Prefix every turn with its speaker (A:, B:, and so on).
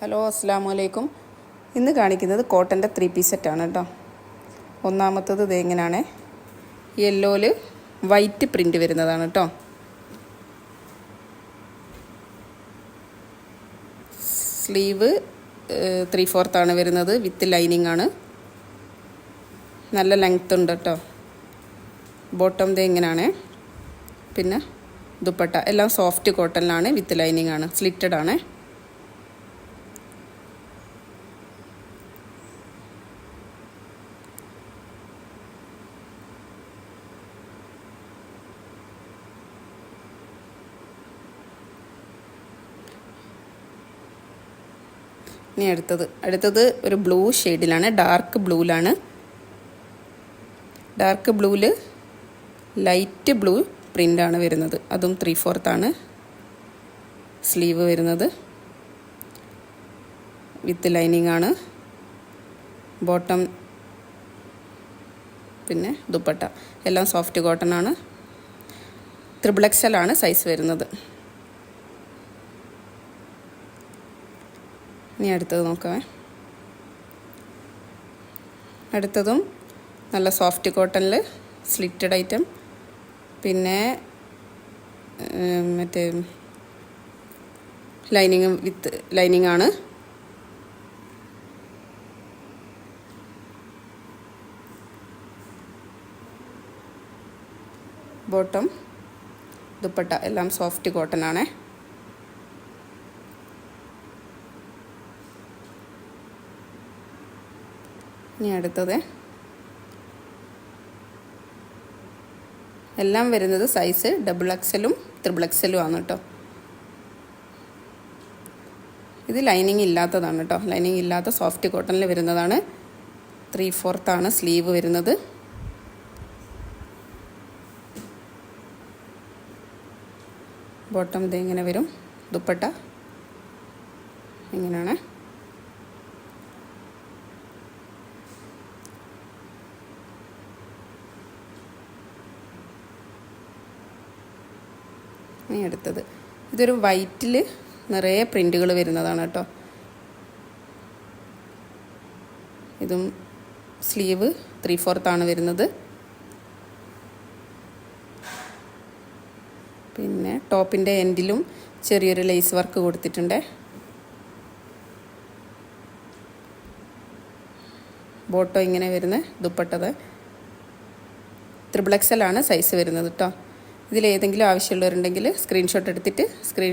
A: Hello, അസ്സാം വലൈക്കും. ഇന്ന് കാണിക്കുന്നത് കോട്ടൻ്റെ 3 പീസ് സെറ്റാണ് കേട്ടോ. ഒന്നാമത്തത് ഇത് എങ്ങനെയാണ്, യെല്ലോയിൽ വൈറ്റ് പ്രിൻ്റ് വരുന്നതാണ് കേട്ടോ. സ്ലീവ് 3/4 വരുന്നത്, വിത്ത് ലൈനിങ് ആണ്. നല്ല ലെങ്ത് ഉണ്ട് കേട്ടോ. ബോട്ടം ഇത് എങ്ങനെയാണ്, പിന്നെ ദുപ്പട്ട എല്ലാം സോഫ്റ്റ് കോട്ടണിലാണ്, വിത്ത് ലൈനിങ് ആണ്, സ്ലിറ്റഡ് ആണ്. ഇനി അടുത്തത് ഒരു ബ്ലൂ ഷെയ്ഡിലാണ്, ഡാർക്ക് ബ്ലൂവിലാണ്. ഡാർക്ക് ബ്ലൂവിൽ ലൈറ്റ് ബ്ലൂ പ്രിൻ്റാണ് വരുന്നത്, അതും 3/4 സ്ലീവ് വരുന്നത്, വിത്ത് ലൈനിങ് ആണ്. ബോട്ടം പിന്നെ ദുപ്പട്ട എല്ലാം സോഫ്റ്റ് കോട്ടൺ ആണ്. 3XL ആണ് സൈസ് വരുന്നത്. ഇനി അടുത്തത് നോക്കാം. അടുത്തതും നല്ല സോഫ്റ്റ് കോട്ടണിൽ സ്ലിറ്റഡ് ഐറ്റം, പിന്നെ മറ്റേ ലൈനിങ് വിത്ത് ലൈനിങ് ആണ്. ബോട്ടം ദുപ്പട്ട എല്ലാം സോഫ്റ്റ് കോട്ടൺ ആണ്. ഇനി അടുത്തത് എല്ലാം വരുന്നത് സൈസ് XXL 3XL ആണ് കേട്ടോ. ഇത് ലൈനിങ് ഇല്ലാത്തതാണ് കേട്ടോ, ലൈനിങ് ഇല്ലാത്ത സോഫ്റ്റ് കോട്ടണിൽ വരുന്നതാണ്. 3/4 സ്ലീവ് വരുന്നത്. ബോട്ടം ഇത് ഇങ്ങനെ വരും, ദുപ്പട്ട ഇങ്ങനെയാണ്. ഇനി അടുത്തത് ഇതൊരു വൈറ്റിൽ നിറയെ പ്രിൻ്റുകൾ വരുന്നതാണ് കേട്ടോ. ഇതും സ്ലീവ് 3/4 വരുന്നത്. പിന്നെ ടോപ്പിൻ്റെ എൻഡിലും ചെറിയൊരു ലേസ് വർക്ക് കൊടുത്തിട്ടുണ്ട്. ബോട്ടോ ഇങ്ങനെ വരുന്നത്, ദുപ്പട്ടത് 3XL ആണ് സൈസ് വരുന്നത് കേട്ടോ. ഇതിലേതെങ്കിലും ആവശ്യമുള്ളവരുണ്ടെങ്കിൽ സ്ക്രീൻഷോട്ട് എടുത്തിട്ട്